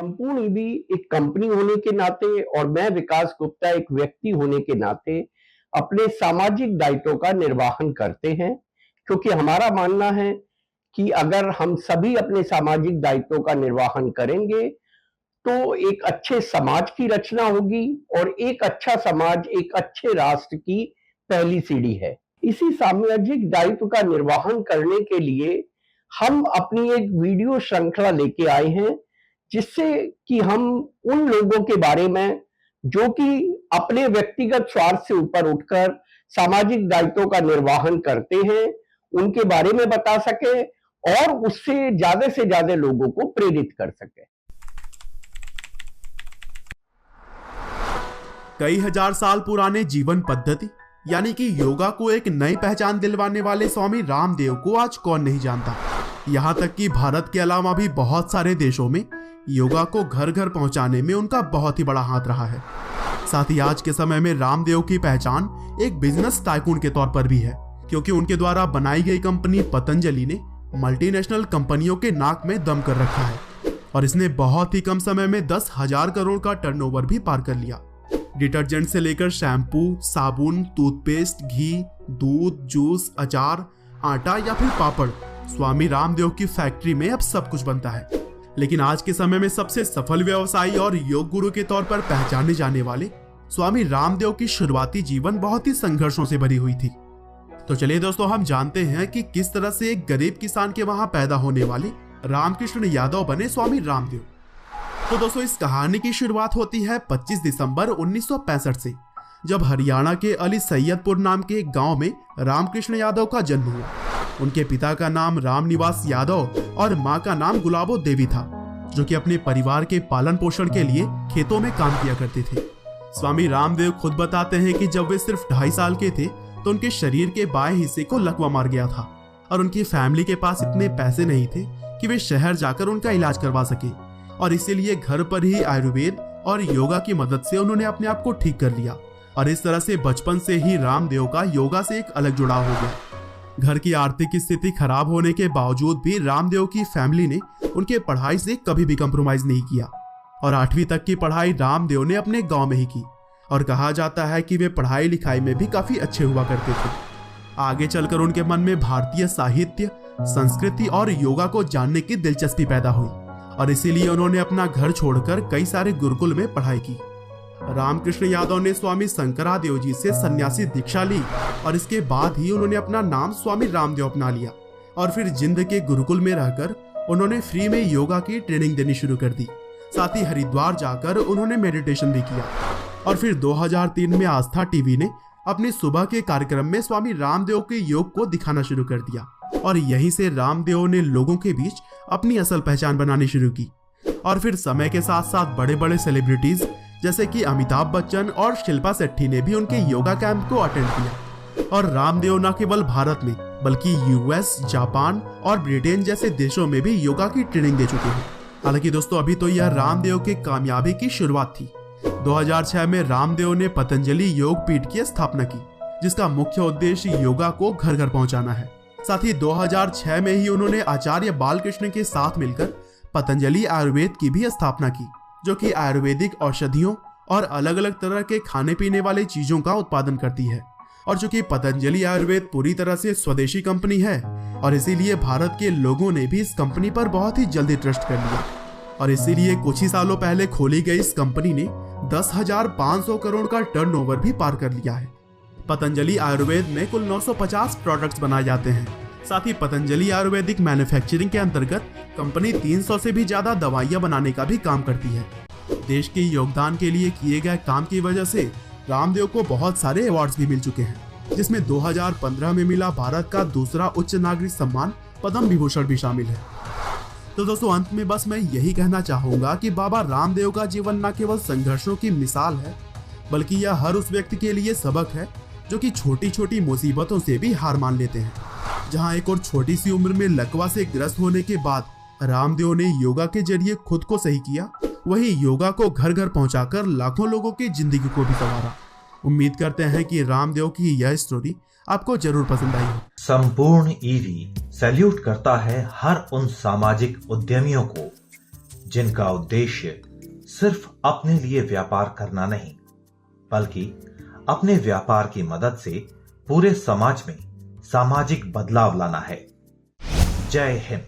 संपूर्ण ईवी एक कंपनी होने के नाते और मैं विकास गुप्ता एक व्यक्ति होने के नाते अपने सामाजिक दायित्वों का निर्वहन करते हैं, क्योंकि हमारा मानना है कि अगर हम सभी अपने सामाजिक दायित्वों का निर्वहन करेंगे तो एक अच्छे समाज की रचना होगी और एक अच्छा समाज एक अच्छे राष्ट्र की पहली सीढ़ी है। इसी सामाजिक दायित्व का निर्वहन करने के लिए हम अपनी एक वीडियो श्रृंखला लेके आए हैं, जिससे कि हम उन लोगों के बारे में जो कि अपने व्यक्तिगत स्वार्थ से ऊपर उठकर सामाजिक दायित्वों का निर्वहन करते हैं, उनके बारे में बता सके और उससे से ज्यादा लोगों को प्रेरित कर सके। कई हजार साल पुराने जीवन पद्धति यानी कि योगा को एक नई पहचान दिलवाने वाले स्वामी रामदेव को आज कौन नहीं जानता। यहाँ तक कि भारत के अलावा भी बहुत सारे देशों में योगा को घर घर पहुंचाने में उनका बहुत ही बड़ा हाथ रहा है। साथ ही आज के समय में रामदेव की पहचान एक बिजनेस टाइकून के तौर पर भी है, क्योंकि उनके द्वारा बनाई गई कंपनी पतंजलि ने मल्टीनेशनल कंपनियों के नाक में दम कर रखा है और इसने बहुत ही कम समय में 10,000 करोड़ का टर्नओवर भी पार कर लिया। डिटर्जेंट से लेकर शैम्पू, साबुन, टूथपेस्ट, घी, दूध, जूस, अचार, आटा या फिर पापड़, स्वामी रामदेव की फैक्ट्री में अब सब कुछ बनता है। लेकिन आज के समय में सबसे सफल व्यवसायी और योग गुरु के तौर पर पहचाने जाने वाले स्वामी रामदेव की शुरुआती जीवन बहुत ही संघर्षों से भरी हुई थी। तो चलिए दोस्तों, हम जानते हैं कि किस तरह से एक गरीब किसान के वहां पैदा होने वाले रामकृष्ण यादव बने स्वामी रामदेव। तो दोस्तों, इस कहानी की शुरुआत होती है 25 दिसंबर 1965 से, जब हरियाणा के अली सैयदपुर नाम के एक गांव में रामकृष्ण यादव का जन्म हुआ। उनके पिता का नाम रामनिवास यादव और मां का नाम गुलाबो देवी था, जो कि अपने परिवार के पालन पोषण के लिए खेतों में काम किया करते थे। स्वामी रामदेव खुद बताते हैं कि जब वे सिर्फ 2.5 साल के थे तो उनके शरीर के बाएं हिस्से को लकवा मार गया था और उनकी फैमिली के पास इतने पैसे नहीं थे कि वे शहर जाकर उनका इलाज करवा सके, और इसीलिए घर पर ही आयुर्वेद और योगा की मदद से उन्होंने अपने आप को ठीक कर लिया। और इस तरह से बचपन से ही रामदेव का योगा से एक अलग जुड़ाव हो गया। घर की आर्थिक स्थिति खराब होने के बावजूद भी रामदेव की फैमिली ने उनके पढ़ाई से कभी भी कंप्रोमाइज नहीं किया और 8वीं तक की पढ़ाई रामदेव ने अपने गांव में ही की, और कहा जाता है कि वे पढ़ाई लिखाई में भी काफी अच्छे हुआ करते थे। आगे चलकर उनके मन में भारतीय साहित्य, संस्कृति और योगा को जानने की दिलचस्पी पैदा हुई, और इसीलिए उन्होंने अपना घर छोड़कर कई सारे गुरुकुल में पढ़ाई की। रामकृष्ण यादव ने स्वामी शंकरादेव जी से सन्यासी दीक्षा ली और इसके बाद ही उन्होंने अपना नाम स्वामी रामदेव अपना लिया, और फिर जिंद के गुरुकुल में रहकर उन्होंने फ्री में योगा की ट्रेनिंग देनी शुरू कर दी। साथ ही हरिद्वार जाकर उन्होंने मेडिटेशन भी किया, और फिर 2003 में आस्था टीवी ने अपने सुबह के कार्यक्रम में स्वामी रामदेव के योग को दिखाना शुरू कर दिया, और यहीं से रामदेव ने लोगों के बीच अपनी असल पहचान बनानी शुरू की। और फिर समय के साथ साथ बड़े बड़े सेलिब्रिटीज जैसे कि अमिताभ बच्चन और शिल्पा शेट्टी ने भी उनके योगा कैंप को अटेंड किया, और रामदेव न केवल भारत में बल्कि यूएस, जापान और ब्रिटेन जैसे देशों में भी योगा की ट्रेनिंग दे चुके हैं। हालांकि दोस्तों, अभी तो यह रामदेव की कामयाबी की शुरुआत थी। 2006 में रामदेव ने पतंजलि योग पीठ की स्थापना की, जिसका मुख्य उद्देश्य योगा को घर घर पहुंचाना है। साथ ही 2006 में ही उन्होंने आचार्य बालकृष्ण के साथ मिलकर पतंजलि आयुर्वेद की भी स्थापना की, जो कि आयुर्वेदिक औषधियों और अलग अलग तरह के खाने पीने वाले चीजों का उत्पादन करती है। और चूंकि पतंजलि आयुर्वेद पूरी तरह से स्वदेशी कंपनी है, और इसीलिए भारत के लोगों ने भी इस कंपनी पर बहुत ही जल्दी ट्रस्ट कर लिया, और इसीलिए कुछ ही सालों पहले खोली गई इस कंपनी ने 10,500 करोड़ का टर्नओवर भी पार कर लिया है। पतंजलि आयुर्वेद में कुल 950 प्रोडक्ट्स बनाए जाते हैं। साथ ही पतंजलि आयुर्वेदिक मैन्युफैक्चरिंग के अंतर्गत कंपनी 300 से भी ज्यादा दवाइयां बनाने का भी काम करती है। देश के योगदान के लिए किए गए काम की वजह से रामदेव को बहुत सारे अवार्ड्स भी मिल चुके हैं, जिसमें 2015 में मिला भारत का दूसरा उच्च नागरिक सम्मान पद्म विभूषण भी शामिल है। तो दोस्तों, अंत में बस मैं यही कहना चाहूंगा कि बाबा रामदेव का जीवन न केवल संघर्षों की मिसाल है, बल्कि यह हर उस व्यक्ति के लिए सबक है जो कि छोटी छोटी मुसीबतों से भी हार मान लेते हैं। जहां एक और छोटी सी उम्र में लकवा से ग्रस्त होने के बाद रामदेव ने योगा के जरिए खुद को सही किया, वही योगा को घर घर पहुंचाकर लाखों लोगों की जिंदगी को भी संवारा। उम्मीद करते हैं कि रामदेव की यह स्टोरी आपको जरूर पसंद आई हो। संपूर्ण ईवी सैल्यूट करता है हर उन सामाजिक उद्यमियों को जिनका उद्देश्य सिर्फ अपने लिए व्यापार करना नहीं, बल्कि अपने व्यापार की मदद से पूरे समाज में सामाजिक बदलाव लाना है। जय हिंद।